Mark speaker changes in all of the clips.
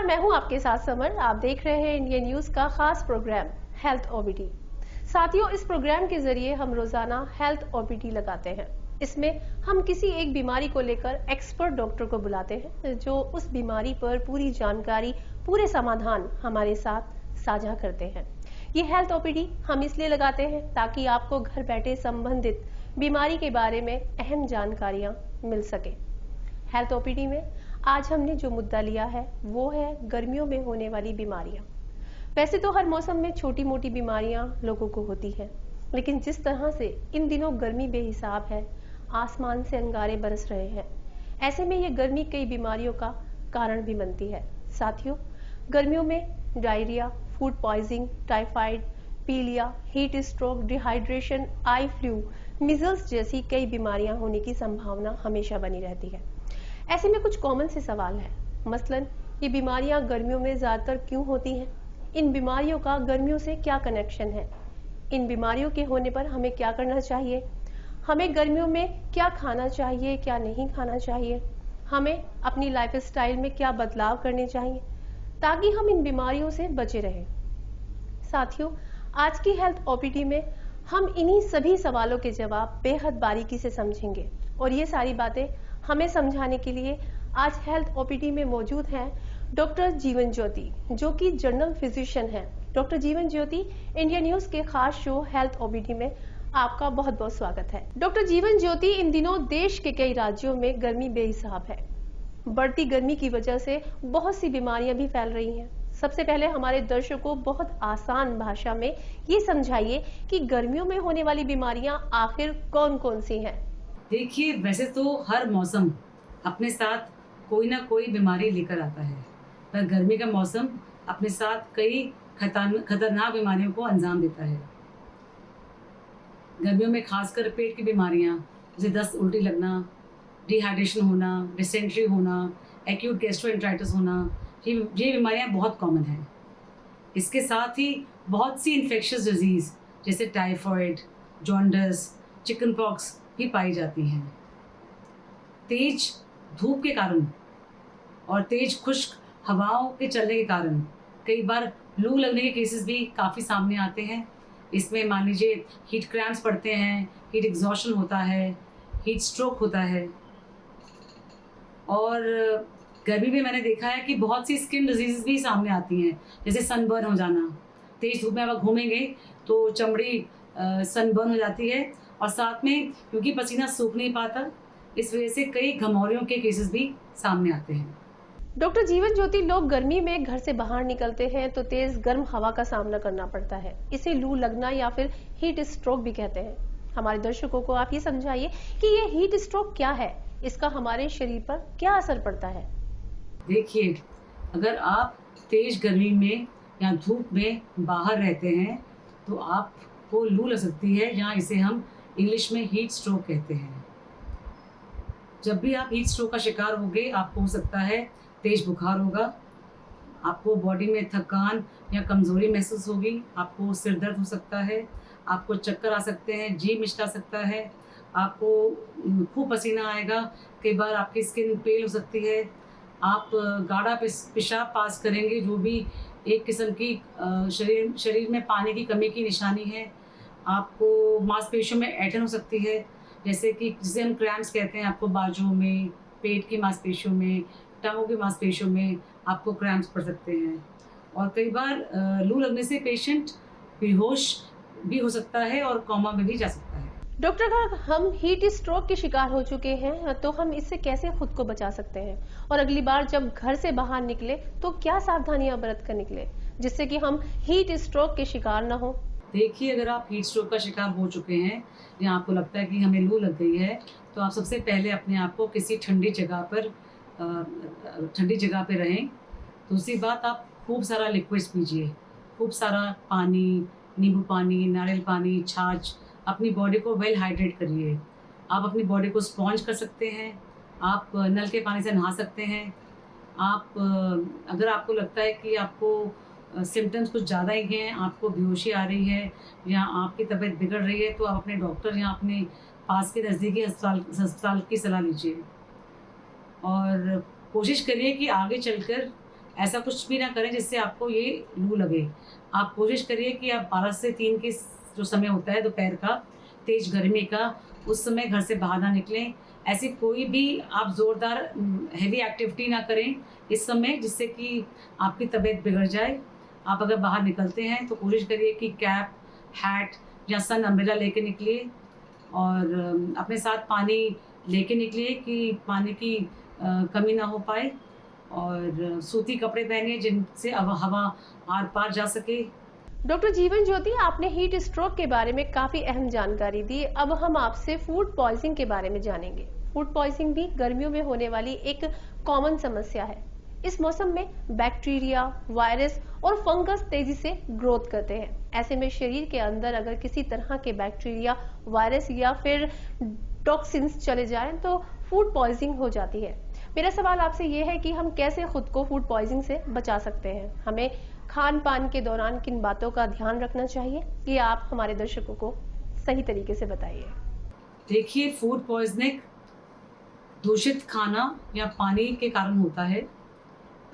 Speaker 1: मैं हूं आपके साथ समर। आप देख रहे हैं इंडिया न्यूज का खास प्रोग्राम हेल्थ ओबीडी। साथियों, इस प्रोग्राम के जरिए हम रोजाना हेल्थ ओबीडी लगाते हैं। इसमें हम किसी एक बीमारी को लेकर एक्सपर्ट डॉक्टर को बुलाते हैं जो उस बीमारी पर पूरी जानकारी, पूरे समाधान हमारे साथ साझा करते हैं। ये हेल्थ ओपीडी हम इसलिए लगाते हैं ताकि आपको घर बैठे संबंधित बीमारी के बारे में अहम जानकारियां मिल सके। हेल्थ ओपीडी में आज हमने जो मुद्दा लिया है वो है गर्मियों में होने वाली बीमारियां। वैसे तो हर मौसम में छोटी मोटी बीमारियां लोगों को होती हैं, लेकिन जिस तरह से इन दिनों गर्मी बेहिसाब है, आसमान से अंगारे बरस रहे हैं, ऐसे में ये गर्मी कई बीमारियों का कारण भी बनती है। साथियों, गर्मियों में डायरिया, फूड पॉइजनिंग, टाइफाइड, पीलिया, heat stroke, dehydration, eye flu, measles जैसी कई बीमारियां होने की संभावना हमेशा बनी रहती है। ऐसे में कुछ कॉमन से सवाल है, मसलन ये बीमारियां गर्मियों में ज्यादातर क्यों होती हैं? इन बीमारियों का गर्मियों से क्या कनेक्शन है? इन बीमारियों के होने पर हमें क्या करना चाहिए? हमें गर्मियों में क्या खाना चाहिए, क्या नहीं खाना चाहिए? हमें अपनी लाइफस्टाइल में क्या बदलाव करने चाहिए ताकि हम इन बीमारियों से बचे रहें? साथियों, आज की हेल्थ ओपीडी में हम इन्हीं सभी सवालों के जवाब बेहद बारीकी से समझेंगे और ये सारी बातें हमें समझाने के लिए आज हेल्थ ओपीडी में मौजूद हैं डॉक्टर जीवन ज्योति, जो कि जनरल फिजिशियन हैं। Doctor Jeevan Jyoti, India news के खास शो हेल्थ ओपीडी में आपका बहुत बहुत स्वागत है। डॉक्टर जीवन ज्योति, इन दिनों देश के कई राज्यों में गर्मी बेहिसाब है। बढ़ती गर्मी की वजह से बहुत सी बीमारियां भी फैल रही हैं। सबसे पहले हमारे दर्शकों को बहुत आसान भाषा में ये समझाइए कि गर्मियों में होने वाली बीमारियां आखिर कौन कौन सी हैं।
Speaker 2: देखिए, वैसे तो हर मौसम अपने साथ कोई ना कोई बीमारी लेकर आता है, पर गर्मी का मौसम अपने साथ कई खतरनाक बीमारियों को अंजाम देता है। गर्मियों में खासकर पेट की बीमारियां जैसे दस्त, उल्टी लगना, डिहाइड्रेशन होना, डिसेंट्री होना, एक्यूट गैस्ट्रोएंटेराइटिस होना, ये बीमारियां बहुत कॉमन हैं। इसके साथ ही बहुत सी इन्फेक्शियस डिजीज़ जैसे टाइफॉइड, जॉन्डिस, चिकन पॉक्स भी पाई जाती हैं। तेज धूप के कारण और तेज खुश्क हवाओं के चलने के कारण कई बार लू लगने के केसेस भी काफ़ी सामने आते हैं। इसमें मान लीजिए हीट क्रैम्प्स पड़ते हैं, हीट एग्जॉशन होता है, हीट स्ट्रोक होता है। और गर्मी में मैंने देखा है कि बहुत सी स्किन डिजीज़ भी सामने आती हैं, जैसे सनबर्न हो जाना। तेज धूप में आप घूमेंगे तो चमड़ी सनबर्न हो जाती है और साथ में क्योंकि पसीना सूख नहीं पाता, इस वजह से कई घमौरियों के केसेस भी सामने आते हैं।
Speaker 1: डॉक्टर जीवन ज्योति, लोग गर्मी में घर से बाहर निकलते हैं तो तेज गर्म हवा का सामना करना पड़ता है। इसे लू लगना या फिर हीट स्ट्रोक भी कहते हैं। हमारे दर्शकों को आप ये समझाइए कि ये हीट स्ट्रोक क्या है, इसका हमारे शरीर पर क्या असर पड़ता है?
Speaker 2: देखिए, अगर आप तेज गर्मी में या धूप में बाहर रहते हैं तो आपको लू लग सकती है, जहाँ इसे हम इंग्लिश में हीट स्ट्रोक कहते हैं। जब भी आप हीट स्ट्रोक का शिकार होंगे, आपको हो सकता है तेज बुखार होगा, आपको बॉडी में थकान या कमज़ोरी महसूस होगी, आपको सिर दर्द हो सकता है, आपको चक्कर आ सकते हैं, जी मिचला सकता है, आपको खूब पसीना आएगा, कई बार आपकी स्किन पेल हो सकती है, आप गाढ़ा पेशाब पास करेंगे, जो भी एक किस्म की शरीर में पानी की कमी की निशानी है। आपको मांसपेशियों में ऐंठन हो सकती है, जैसे कि जिसे हम क्रैम्प्स कहते हैं। आपको बाजुओं में, पेट की मांसपेशियों में, टांगों की मांसपेशियों में आपको क्रैम्प्स पड़ सकते हैं। और कई बार लू लगने से पेशेंट बेहोश भी हो सकता है और कोमा में भी जा सकता है।
Speaker 1: डॉक्टर, अगर हम हीट स्ट्रोक के शिकार हो चुके हैं तो हम इससे कैसे खुद को बचा सकते हैं, और अगली बार जब घर से बाहर निकले तो क्या सावधानियां बरत कर निकले जिससे कि हम हीट स्ट्रोक के शिकार ना हो?
Speaker 2: देखिए, अगर आप हीट स्ट्रोक का शिकार हो चुके हैं या आपको लगता है कि हमें लू लग गई है, तो आप सबसे पहले अपने आप को किसी ठंडी जगह पर रहें। दूसरी बात, आप खूब सारा लिक्विड्स पीजिए, खूब सारा पानी, नींबू पानी, नारियल पानी, छाछ, अपनी बॉडी को वेल हाइड्रेट करिए। आप अपनी बॉडी को स्पॉन्ज कर सकते हैं, आप नल के पानी से नहा सकते हैं। आप अगर आपको लगता है कि आपको सिम्टम्स कुछ ज़्यादा ही हैं, आपको बेहोशी आ रही है या आपकी तबीयत बिगड़ रही है, तो आप अपने डॉक्टर या अपने पास के नज़दीकी अस्पताल की सलाह लीजिए और कोशिश करिए कि आगे चलकर ऐसा कुछ भी ना करें जिससे आपको ये लू लगे। आप कोशिश करिए कि आप 12 से 3 के जो समय होता है दोपहर का, तेज़ गर्मी का, उस समय घर से बाहर ना निकलें। ऐसी कोई भी आप ज़ोरदार हेवी एक्टिविटी ना करें इस समय, जिससे कि आपकी तबीयत बिगड़ जाए। आप अगर बाहर निकलते हैं तो कोशिश करिए कि कैप, हैट या सन अम्ब्रेला लेके निकलिए, और अपने साथ पानी लेके निकलिए कि पानी की कमी ना हो पाए, और सूती कपड़े पहनिए जिनसे हवा आर पार जा सके।
Speaker 1: डॉक्टर जीवन ज्योति, आपने हीट स्ट्रोक के बारे में काफी अहम जानकारी दी। अब हम आपसे फूड पॉइजनिंग के बारे में जानेंगे। फूड पॉइजनिंग भी गर्मियों में होने वाली एक कॉमन समस्या है। इस मौसम में बैक्टीरिया, वायरस और फंगस तेजी से ग्रोथ करते हैं। ऐसे में शरीर के अंदर अगर किसी तरह के बैक्टीरिया, वायरस या फिर टॉक्सिन्स चले जाएं तो फूड पॉइजनिंग हो जाती है। मेरा सवाल आपसे ये है कि हम कैसे खुद को फूड पॉइजनिंग से बचा सकते हैं? हमें खान पान के दौरान किन बातों का ध्यान रखना चाहिए, ये आप हमारे दर्शकों को सही तरीके से बताइए।
Speaker 2: देखिए, फूड पॉइजनिंग दूषित खाना या पानी के कारण होता है।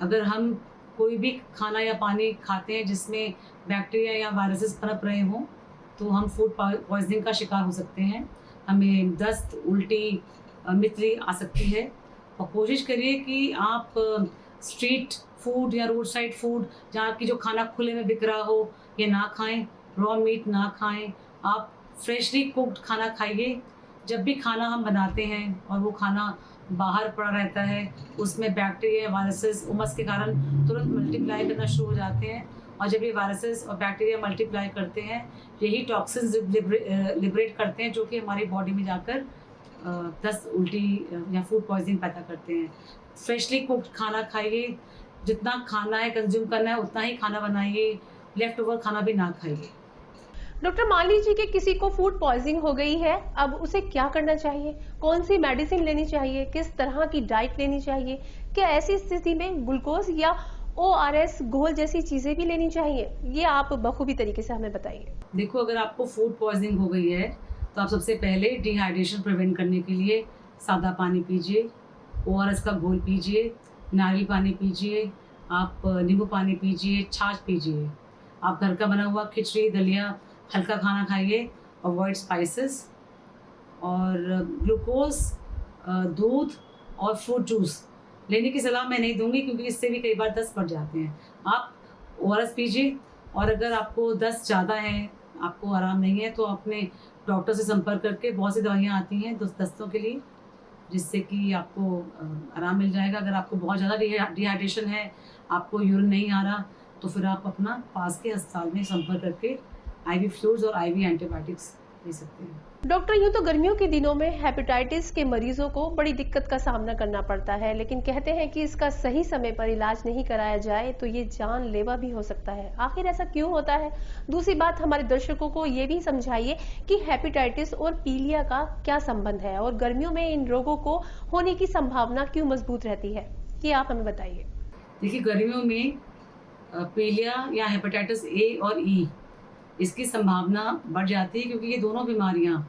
Speaker 2: अगर हम कोई भी खाना या पानी खाते हैं जिसमें बैक्टीरिया या वायरसेस पनप रहे हों, तो हम फूड पॉइजनिंग का शिकार हो सकते हैं। हमें दस्त, उल्टी, मितली आ सकती है। और कोशिश करिए कि आप स्ट्रीट फूड या रोड साइड फूड, जहाँ की जो खाना खुले में बिक रहा हो, ये ना खाएं। रॉ मीट ना खाएं। आप फ्रेशली कुक्ड खाना खाइए। जब भी खाना हम बनाते हैं और वो खाना बाहर पड़ा रहता है, उसमें बैक्टीरिया, वायरसेस उमस के कारण तुरंत मल्टीप्लाई करना शुरू हो जाते हैं, और जब ये वायरसेस और बैक्टीरिया मल्टीप्लाई करते हैं, यही टॉक्सिन्स लिबरेट करते हैं, जो कि हमारी बॉडी में जाकर दस्त, उल्टी या फूड पॉइजनिंग पैदा करते हैं। फ्रेशली कुक्ड खाना खाइए। जितना खाना है, कंज्यूम करना है, उतना ही खाना बनाइए। लेफ्ट ओवर खाना भी ना खाइए।
Speaker 1: डॉक्टर, मान लीजिए कि किसी को फूड पॉइजनिंग हो गई है, अब उसे क्या करना चाहिए? कौन सी मेडिसिन लेनी चाहिए? किस तरह की डाइट लेनी चाहिए? क्या ऐसी स्थिति में ग्लूकोज या ORS घोल जैसी चीजें भी लेनी चाहिए? ये आप बखूबी तरीके से हमें बताइए।
Speaker 2: देखो, अगर आपको फूड पॉइजनिंग हो गई है तो आप सबसे पहले डिहाइड्रेशन प्रिवेंट करने के लिए सादा पानी पीजिए, ORS का घोल पीजिए, नारियल पानी पीजिए, आप नींबू पानी पीजिए, छाछ पीजिए। आप घर का बना हुआ खिचड़ी, दलिया, हल्का खाना खाइए, अवॉइड स्पाइसेस। और ग्लूकोज, दूध और फ्रूट जूस लेने की सलाह मैं नहीं दूंगी, क्योंकि इससे भी कई बार दस्त बढ़ जाते हैं। आप ORS पीजिए, और अगर आपको दस्त ज़्यादा है, आपको आराम नहीं है, तो अपने डॉक्टर से संपर्क करके, बहुत सी दवाइयाँ आती हैं दस्तों के लिए, जिससे कि आपको आराम मिल जाएगा। अगर आपको बहुत ज़्यादा डिहाइड्रेशन है, आपको यूरिन नहीं आ रहा, तो फिर आप अपना पास के अस्पताल में संपर्क करके IV फ्लूइड्स और IV एंटीबायोटिक्स ले सकते हैं।
Speaker 1: डॉक्टर, यूं तो गर्मियों के दिनों में हेपेटाइटिस के मरीजों को बड़ी दिक्कत का सामना करना पड़ता है, लेकिन कहते हैं कि इसका सही समय पर इलाज नहीं कराया जाए तो ये जानलेवा भी हो सकता है। आखिर ऐसा क्यों होता है? दूसरी बात, हमारे दर्शकों को ये भी समझाइए कि हेपेटाइटिस और पीलिया का क्या संबंध है, और गर्मियों में इन रोगों को होने की संभावना क्यों मजबूत रहती है, ये आप हमें बताइए।
Speaker 2: देखिए, गर्मियों में पीलिया या हेपेटाइटिस A और E, इसकी संभावना बढ़ जाती है, क्योंकि ये दोनों बीमारियां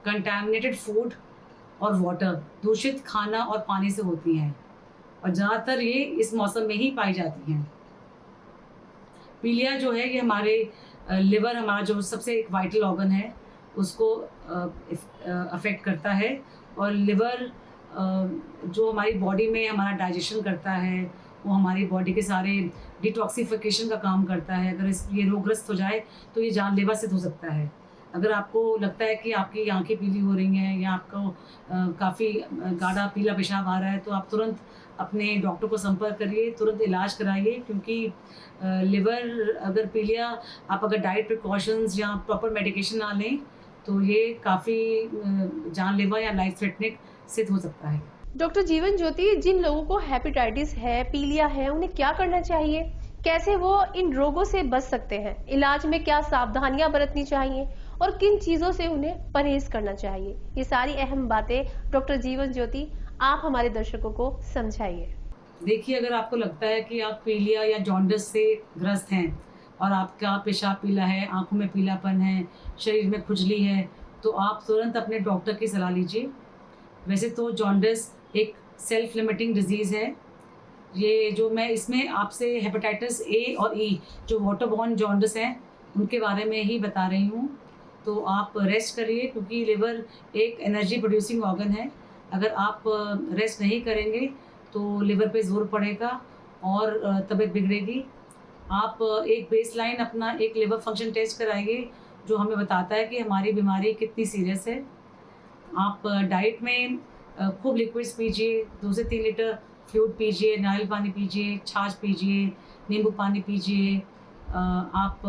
Speaker 2: कंटामिनेटेड फूड और वाटर, दूषित खाना और पानी से होती हैं, और ज़्यादातर ये इस मौसम में ही पाई जाती हैं। पीलिया जो है, ये हमारे लिवर, हमारा जो सबसे एक वाइटल ऑर्गन है, उसको अफेक्ट करता है। और लिवर जो हमारी बॉडी में हमारा डाइजेशन करता है, वो हमारी बॉडी के सारे डिटॉक्सिफिकेशन का काम करता है। अगर ये रोगग्रस्त हो जाए तो ये जानलेवा सिद्ध हो सकता है। अगर आपको लगता है कि आपकी आंखें पीली हो रही हैं, या आपको काफ़ी गाढ़ा पीला पेशाब आ रहा है, तो आप तुरंत अपने डॉक्टर को संपर्क करिए, तुरंत इलाज कराइए। क्योंकि लिवर अगर पीलिया, आप अगर डाइट प्रिकॉशंस या प्रॉपर मेडिकेशन ना लें, तो ये काफ़ी जानलेवा या लाइफ थ्रेटनिंग सिद्ध हो सकता है।
Speaker 1: डॉक्टर जीवन ज्योति, जिन लोगों को हेपेटाइटिस है, पीलिया है, उन्हें क्या करना चाहिए? कैसे वो इन रोगों से बच सकते हैं? इलाज में क्या सावधानियां बरतनी चाहिए, और किन चीजों से उन्हें परहेज करना चाहिए? ये सारी अहम बातें डॉक्टर जीवन ज्योति, आप हमारे दर्शकों को समझाइए।
Speaker 2: देखिए, अगर आपको लगता है कि आप पीलिया या जॉन्डिस से ग्रस्त हैं, और आपका पेशाब पीला है, आंखों में पीलापन है, शरीर में खुजली है, तो आप तुरंत अपने डॉक्टर की सलाह लीजिए। वैसे तो जॉन्डिस एक सेल्फ लिमिटिंग डिजीज़ है, ये जो मैं इसमें आपसे हेपेटाइटिस ए और ई जो वाटर बॉर्न जॉन्डिस हैं उनके बारे में ही बता रही हूँ। तो आप रेस्ट करिए, क्योंकि लिवर एक एनर्जी प्रोड्यूसिंग ऑर्गन है। अगर आप रेस्ट नहीं करेंगे तो लिवर पे ज़ोर पड़ेगा और तबीयत बिगड़ेगी। आप एक बेसलाइन अपना एक लिवर फंक्शन टेस्ट कराइए, जो हमें बताता है कि हमारी बीमारी कितनी सीरियस है। आप डाइट में खूब लिक्विड्स पीजिए, 2 से 3 लीटर फ्लूइड पीजिए, नारियल पानी पीजिए, छाछ पीजिए, नींबू पानी पीजिए, आप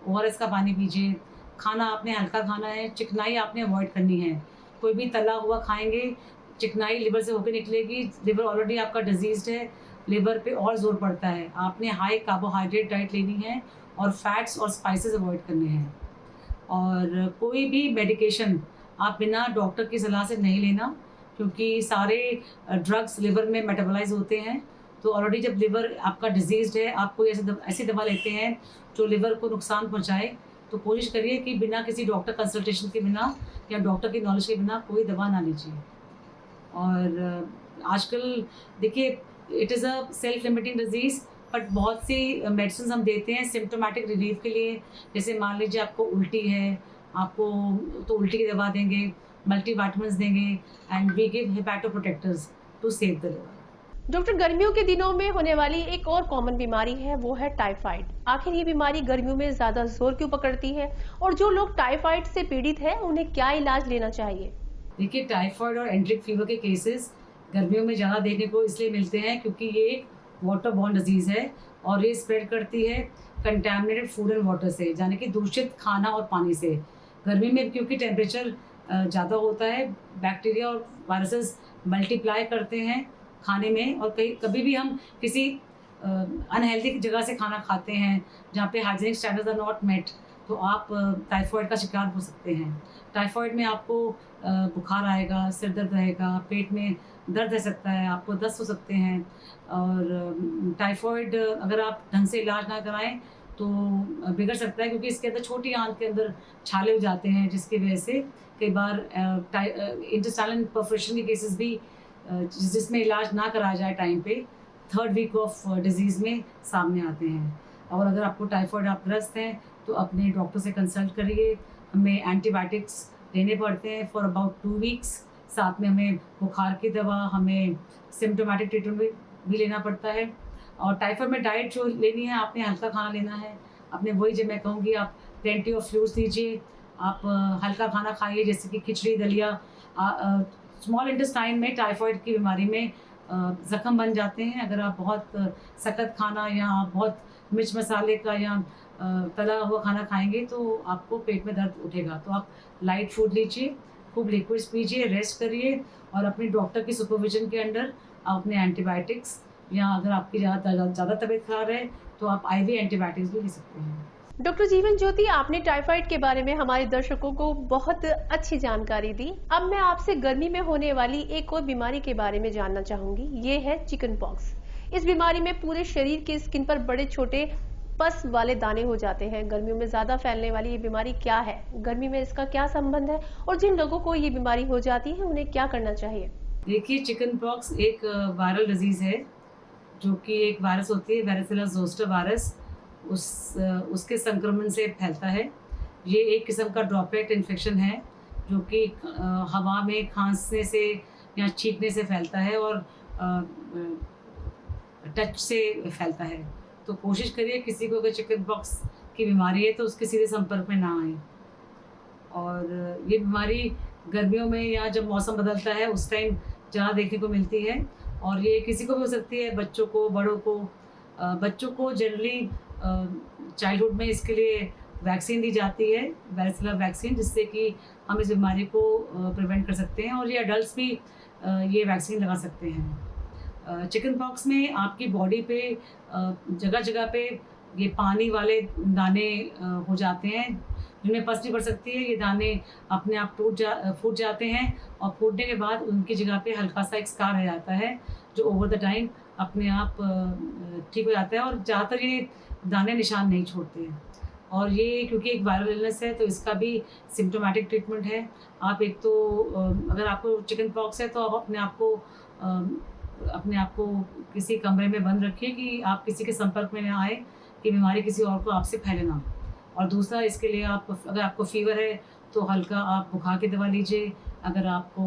Speaker 2: ओआरएस का पानी पीजिए। खाना आपने हल्का खाना है, चिकनाई आपने अवॉइड करनी है। कोई भी तला हुआ खाएंगे, चिकनाई लिवर से होकर निकलेगी। लिवर ऑलरेडी आपका डिजीज्ड है, लिवर पे और ज़ोर पड़ता है। आपने हाई कार्बोहाइड्रेट डाइट लेनी है और फैट्स और स्पाइसेस अवॉइड करने हैं। और कोई भी मेडिकेशन आप बिना डॉक्टर की सलाह से नहीं लेना, क्योंकि सारे ड्रग्स लिवर में मेटाबोलाइज होते हैं। तो ऑलरेडी जब लिवर आपका डिजीज्ड है, आप कोई ऐसी दवा लेते हैं जो लिवर को नुकसान पहुंचाए, तो कोशिश करिए कि बिना किसी डॉक्टर कंसल्टेशन के बिना या डॉक्टर की नॉलेज के बिना कोई दवा ना लीजिए। और आजकल देखिए, it is a self limiting disease, but बहुत सी मेडिसिन हम देते हैं सिम्टोमेटिक रिलीफ के लिए। जैसे मान लीजिए आपको उल्टी है, आपको तो उल्टी की दवा देंगे, मल्टीविटामिन्स देंगे, and we give hepatoprotectors to save the liver.
Speaker 1: Doctor, गर्मियों के दिनों में होने वाली एक और कॉमन बीमारी है, वो है टाइफाइड। आखिर ये बीमारी गर्मियों में ज्यादा जोर क्यों पकड़ती है, और जो लोग टाइफाइड से पीड़ित हैं उन्हें क्या इलाज लेना चाहिए?
Speaker 2: देखिए, टाइफाइड और एंट्रिक फीवर के केसेस गर्मियों में ज़्यादा देखने को इसलिए मिलते हैं क्योंकि ये एक वाटर बॉर्न डिजीज़ है और ये स्प्रेड करती है कंटैमिनेटेड फूड एंड वाटर से, यानी कि दूषित खाना और पानी से। गर्मी में क्योंकि टेम्परेचर ज़्यादा होता है, बैक्टीरिया और वायरसेस मल्टीप्लाई करते हैं खाने में। और कभी भी हम किसी अनहेल्दी जगह से खाना खाते हैं जहाँ पे hygienic standards are not met, तो आप टाइफाइड का शिकार हो सकते हैं। टाइफाइड में आपको बुखार आएगा, सिर दर्द रहेगा, पेट में दर्द रह सकता है, आपको दस्त हो सकते हैं। और टाइफाइड अगर आप ढंग से इलाज ना कराएं तो बिगड़ सकता है, क्योंकि इसके अंदर छोटी आंत के अंदर छाले हो जाते हैं, जिसकी वजह से कई बार इंटेस्टाइनल परफोरेशन के केसेस भी जिसमें इलाज ना कराया जाए टाइम पे 3rd वीक ऑफ डिजीज़ में सामने आते हैं। और अगर आपको टाइफाइड आप ग्रस्त हैं तो अपने डॉक्टर से कंसल्ट करिए। हमें एंटीबायोटिक्स लेने पड़ते हैं फॉर अबाउट 2 वीक्स। साथ में हमें बुखार की दवा, हमें सिम्टोमेटिक ट्रीटमेंट भी लेना पड़ता है। और टाइफाइड में डाइट जो लेनी है, आपने हल्का खाना लेना है। आपने वही, जब मैं कहूँगी आप प्लेंटी ऑफ फ्रूट्स लीजिए, आप हल्का खाना खाइए, जैसे कि खिचड़ी, दलिया। स्मॉल इंटेस्टाइन में टाइफाइड की बीमारी में ज़ख्म बन जाते हैं। अगर आप बहुत सख्त खाना या बहुत मिर्च मसाले का या तला हुआ खाना खाएंगे तो आपको पेट में दर्द उठेगा। तो आप लाइट फूड लीजिए, खूब लिक्विड्स पीजिए, रेस्ट करिए, और अपने डॉक्टर की सुपरविजन के अंडर आप अपने एंटीबायोटिक्स, या अगर आपकी ज़्यादा तबीयत खराब है तो आप IV एंटीबायोटिक्स भी ले सकते हैं।
Speaker 1: डॉक्टर जीवन ज्योति, आपने टाइफाइड के बारे में हमारे दर्शकों को बहुत अच्छी जानकारी दी। अब मैं आपसे गर्मी में होने वाली एक और बीमारी के बारे में जानना चाहूंगी, ये है चिकन पॉक्स। इस बीमारी में पूरे शरीर के स्किन पर बड़े छोटे पस वाले दाने हो जाते हैं। गर्मियों में ज्यादा फैलने वाली ये बीमारी क्या है, गर्मी में इसका क्या संबंध है, और जिन लोगों को ये बीमारी हो जाती है उन्हें क्या करना चाहिए?
Speaker 2: देखिए, चिकन पॉक्स एक वायरल डिजीज़ है, जो कि एक वायरस होती है, वारिसिला जोस्टर वायरस, उसके संक्रमण से फैलता है। ये एक किस्म का ड्रॉपलेट इन्फेक्शन है, जो कि हवा में खांसने से या छींकने से फैलता है और टच से फैलता है। तो कोशिश करिए, किसी को अगर चिकन पॉक्स की बीमारी है तो उसके सीधे संपर्क में ना आए। और ये बीमारी गर्मियों में या जब मौसम बदलता है उस टाइम ज़्यादा देखने को मिलती है, और ये किसी को भी हो सकती है, बच्चों को, बड़ों को। बच्चों को जनरली चाइल्डहुड में इसके लिए वैक्सीन दी जाती है, वारिसिला वैक्सीन, जिससे कि हम इस बीमारी को प्रिवेंट कर सकते हैं। और ये अडल्ट्स भी ये वैक्सीन लगा सकते हैं। चिकन पॉक्स में आपकी बॉडी पे जगह जगह पे ये पानी वाले दाने हो जाते हैं, जिनमें पस नहीं पड़ सकती है। ये दाने अपने आप फूट जाते हैं, और फूटने के बाद उनकी जगह पे हल्का सा एक स्कार रह जाता है, जो ओवर द टाइम अपने आप ठीक हो जाता है। और ज़्यादातर ये दाने निशान नहीं छोड़ते हैं। और ये क्योंकि एक वायरल इलनेस है तो इसका भी सिम्टोमेटिक ट्रीटमेंट है। आप एक तो अगर आपको चिकन पॉक्स है तो आप अपने आप को अपने आप को किसी कमरे में बंद रखिए कि आप किसी के संपर्क में ना आए, कि बीमारी किसी और को आपसे फैले ना। और दूसरा, इसके लिए आप अगर आपको फीवर है तो हल्का आप बुखार की दवा लीजिए। अगर आपको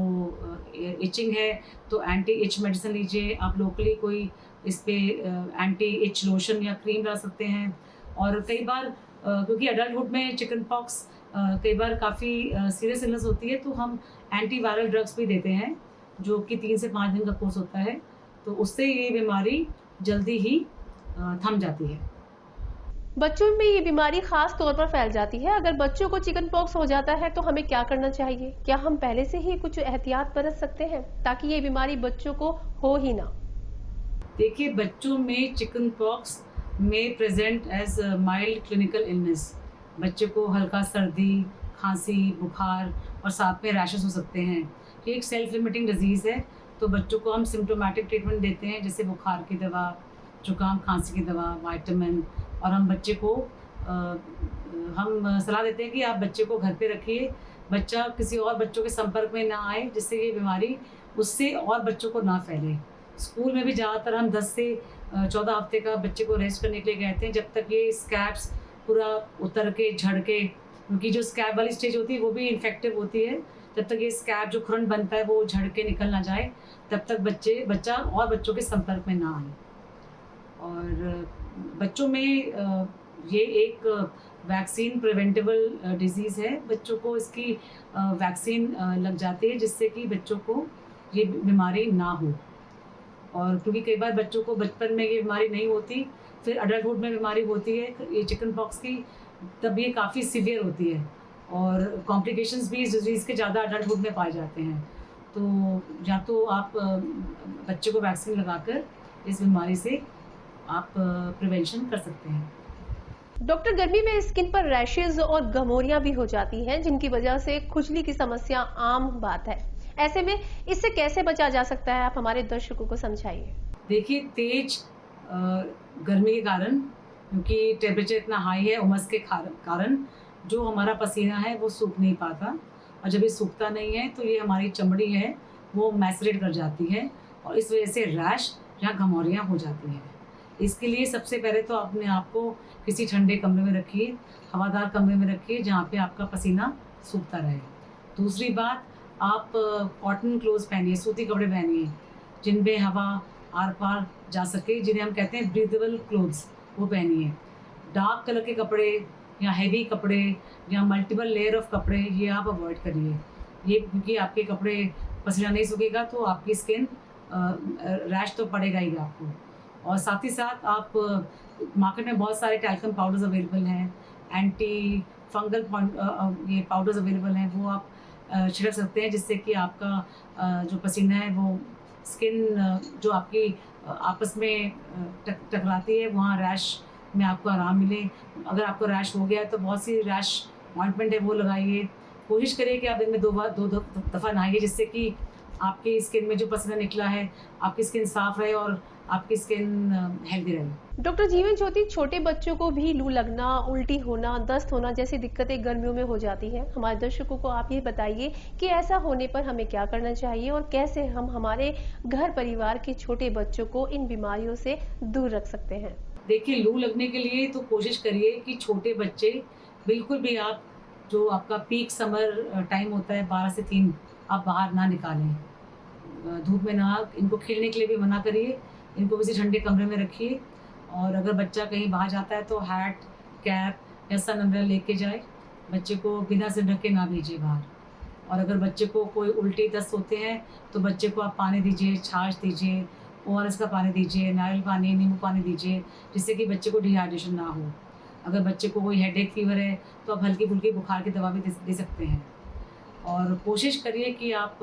Speaker 2: इचिंग है तो एंटी इच मेडिसिन लीजिए। आप लोकली कोई इस पे एंटी इच लोशन या क्रीम ला सकते हैं। और कई बार क्योंकि अडल्टहुड में चिकन पॉक्स कई बार काफ़ी सीरियस इलनेस होती है, तो हम एंटीवायरल ड्रग्स भी देते हैं, जो कि 3 से 5 दिन का कोर्स होता है। तो उससे ये बीमारी जल्दी ही थम जाती है।
Speaker 1: बच्चों में ये बीमारी खास तौर पर फैल जाती है। अगर बच्चों को चिकन पॉक्स हो जाता है तो हमें क्या करना चाहिए? क्या हम पहले से ही कुछ एहतियात बरत सकते हैं ताकि ये बीमारी बच्चों को हो ही ना?
Speaker 2: देखिए, बच्चों में चिकन पॉक्स में present as mild clinical illness. बच्चे को हल्का सर्दी, खांसी, बुखार और साथ में रैशेस हो सकते हैं। ये एक सेल्फ लिमिटिंग डिजीज़ है, तो बच्चों को हम सिम्टोमेटिक ट्रीटमेंट देते हैं, जैसे बुखार की दवा, जुकाम खांसी की दवा, विटामिन। और हम बच्चे को हम सलाह देते हैं कि आप बच्चे को घर पे रखिए, बच्चा किसी और बच्चों के संपर्क में ना आए, जिससे ये बीमारी उससे और बच्चों को ना फैले। स्कूल में भी ज़्यादातर हम 10 से 14 हफ्ते का बच्चे को रेस्ट करने के लिए कहते हैं, जब तक ये स्कैब्स पूरा उतर के, झड़ के, क्योंकि जो स्कैब वाली स्टेज होती है वो भी इन्फेक्टिव होती है, जब तक ये स्कैब जो खुरन बनता है वो झड़ के निकल ना जाए, तब तक बच्चा और बच्चों के संपर्क में ना आए। और बच्चों में ये एक वैक्सीन प्रिवेंटेबल डिजीज़ है। बच्चों को इसकी वैक्सीन लग जाती है, जिससे कि बच्चों को ये बीमारी ना हो। और क्योंकि कई बार बच्चों को बचपन में ये बीमारी नहीं होती, फिर अडल्टहुड में बीमारी होती है ये चिकन पॉक्स की, तब ये काफ़ी सीवियर होती है और कॉम्प्लिकेशंस भी इस डिजीज़ के ज़्यादा अडल्टहुड में पाए जाते हैं। तो या तो आप बच्चे को वैक्सीन लगाकर इस बीमारी से आप प्रिवेंशन कर सकते हैं।
Speaker 1: डॉक्टर, गर्मी में स्किन पर रैशेज और गमोरियां भी हो जाती हैं, जिनकी वजह से खुजली की समस्या आम बात है। ऐसे में इससे कैसे बचा जा सकता है, आप हमारे दर्शकों को समझाइए।
Speaker 2: देखिए, तेज गर्मी के कारण, क्योंकि टेम्परेचर इतना हाई है, उमस के कारण जो हमारा पसीना है वो सूख नहीं पाता, और जब ये सूखता नहीं है तो ये हमारी चमड़ी है वो मैसरेट कर जाती है, और इस वजह से रैश या घमौरियाँ हो जाती हैं। इसके लिए सबसे पहले तो अपने आप को किसी ठंडे कमरे में रखिए, हवादार कमरे में रखिए, जहाँ पे आपका पसीना सूखता रहे। दूसरी बात, आप कॉटन क्लोथ्स पहनिए, सूती कपड़े पहनिए, जिनमें हवा आर पार जा सके, जिन्हें हम कहते हैं ब्रीदेबल क्लोथ्स, वो पहनिए। डार्क कलर के कपड़े या हैवी कपड़े या मल्टीपल लेयर ऑफ कपड़े, ये आप अवॉइड करिए। ये क्योंकि आपके कपड़े पसीना नहीं सूखेगा तो आपकी स्किन रैश तो पड़ेगा ही आपको। और साथ ही साथ आप मार्केट में बहुत सारे टैल्कम पाउडर्स अवेलेबल हैं, एंटी फंगल ये पाउडर्स अवेलेबल हैं, वो आप छिड़क सकते हैं, जिससे कि आपका जो पसीना है वो स्किन जो आपकी आपस में टकराती है, वहाँ रैश में आपको आराम मिले। अगर आपको रैश हो गया है तो बहुत सी रैश ऑइंटमेंट है वो लगाइए। कोशिश करिए कि आप दिन में दो दफ़ा नहाइए, जिससे कि आपकी स्किन में जो पसीना निकला है, आपकी स्किन साफ रहे और आपकी स्किन हेल्दी रहे।
Speaker 1: डॉक्टर जीवन ज्योति, छोटे बच्चों को भी लू लगना, उल्टी होना, दस्त होना जैसी दिक्कतें गर्मियों में हो जाती हैं। हमारे दर्शकों को आप ये बताइए कि ऐसा होने पर हमें क्या करना चाहिए और कैसे हम हमारे घर परिवार के छोटे बच्चों को इन बीमारियों से दूर रख सकते हैं।
Speaker 2: देखिए, लू लगने के लिए तो कोशिश करिए कि छोटे बच्चे बिल्कुल भी, आप जो आपका पीक समर टाइम होता है 12 से 3, आप बाहर ना निकालें, धूप में ना, इनको खेलने के लिए भी मना करिए, इनको किसी ठंडे कमरे में रखिए। और अगर बच्चा कहीं बाहर जाता है तो हैट, कैप या सन अम्ब्रेला लेके जाए, बच्चे को बिना सिर ढके ना भेजिए बाहर। और अगर बच्चे को कोई उल्टी दस्त होते हैं तो बच्चे को आप पानी दीजिए, छाछ दीजिए, ORS का पानी दीजिए, नारियल पानी, नींबू पानी दीजिए, जिससे कि बच्चे को डिहाइड्रेशन ना हो। अगर बच्चे को कोई हेडेक फीवर है तो आप हल्की फुल्की बुखार की दवा भी दे सकते हैं। और कोशिश करिए कि आप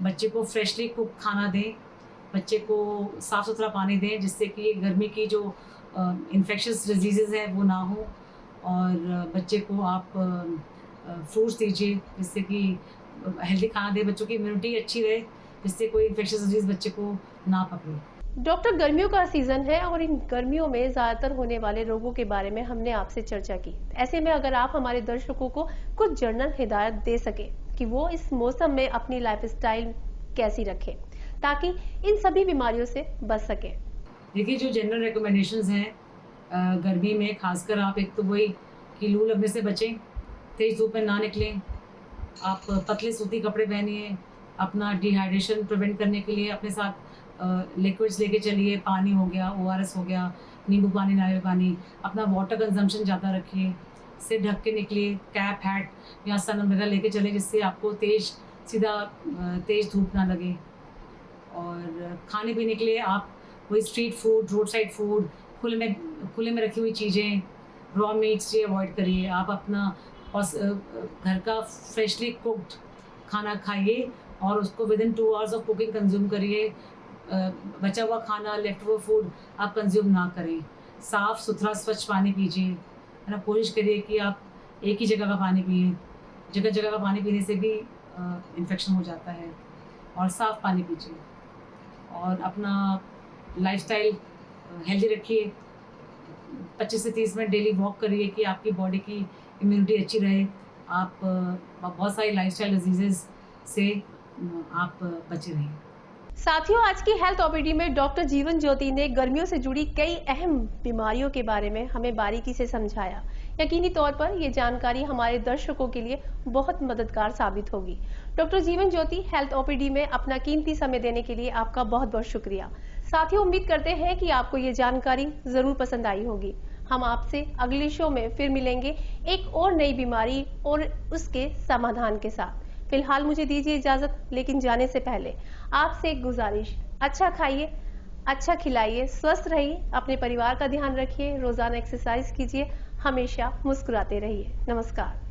Speaker 2: बच्चे को फ्रेशली कुक खाना दें, बच्चे को साफ़ सुथरा पानी दें, जिससे कि गर्मी की जो इन्फेक्शस डिजीज़ हैं वो ना हो। और बच्चे को आप फ्रूट्स दीजिए, जिससे कि हेल्दी खाना दें, बच्चों की इम्यूनिटी अच्छी रहे, जिससे कोई इन्फेक्शस डिजीज़ बच्चे को ना पकड़े।
Speaker 1: डॉक्टर, गर्मियों का सीजन है और इन गर्मियों में ज्यादातर होने वाले रोगों के बारे में हमने आपसे चर्चा की। ऐसे में अगर आप हमारे दर्शकों को कुछ जनरल हिदायत दे सके कि वो इस मौसम में अपनी लाइफस्टाइल कैसी रखें ताकि इन सभी बीमारियों से बच सकें।
Speaker 2: देखिए, जो जनरल रिकमेंडेशंस हैं गर्मी में खासकर, आप एक तो वही कि लू लगने से बचें, तेज़ धूप में ना निकलें, आप पतले सूती कपड़े पहनिए, अपना डिहाइड्रेशन प्रिवेंट करने के लिए अपने साथ लिक्विड्स लेके चलिए, पानी हो गया, ORS हो गया, नींबू पानी, नारियल पानी, अपना वाटर कंजम्पशन ज़्यादा रखिए, सिर ढक के निकलिए, कैप, हैट या सन अम्ब्रेला लेके चलें जिससे आपको तेज़ धूप ना लगे। और खाने पीने के लिए आप वही street food, road side food, खुले में रखी हुई चीज़ें, रॉ मीट्स ये अवॉइड करिए। आप अपना घर का फ्रेशली कुक्ड खाना खाइए और उसको within 2 hours of cooking consume करिए। बचा हुआ खाना, लेफ्ट ओवर फूड आप कंज्यूम ना करें। साफ़ सुथरा स्वच्छ पानी पीजिए, है ना। कोशिश करिए कि आप एक ही जगह का पानी पिए, जगह का पानी पीने से भी इन्फेक्शन हो जाता है। और साफ़ पानी पीजिए और अपना लाइफस्टाइल हेल्दी रखिए। 25 से 30 मिनट डेली वॉक करिए कि आपकी बॉडी की इम्यूनिटी अच्छी रहे। आप बहुत सारी लाइफस्टाइल डिजीज़ेज़ से आप बचे रहें।
Speaker 1: साथियों, आज की हेल्थ ओपीडी में डॉक्टर जीवन ज्योति ने गर्मियों से जुड़ी कई अहम बीमारियों के बारे में हमें बारीकी से समझाया। यकीनी तौर पर ये जानकारी हमारे दर्शकों के लिए बहुत मददगार साबित होगी। Doctor Jeevan Jyoti, health OPD में अपना कीमती समय देने के लिए आपका बहुत बहुत शुक्रिया। साथियों, उम्मीद करते हैं कि आपको ये जानकारी जरूर पसंद आई होगी। हम आपसे अगले शो में फिर मिलेंगे एक और नई बीमारी और उसके समाधान के साथ। फिलहाल मुझे दीजिए इजाजत, लेकिन जाने से पहले आपसे एक गुजारिश, अच्छा खाइए, अच्छा खिलाइए, स्वस्थ रहिए, अपने परिवार का ध्यान रखिए, रोजाना एक्सरसाइज कीजिए, हमेशा मुस्कुराते रहिए। नमस्कार।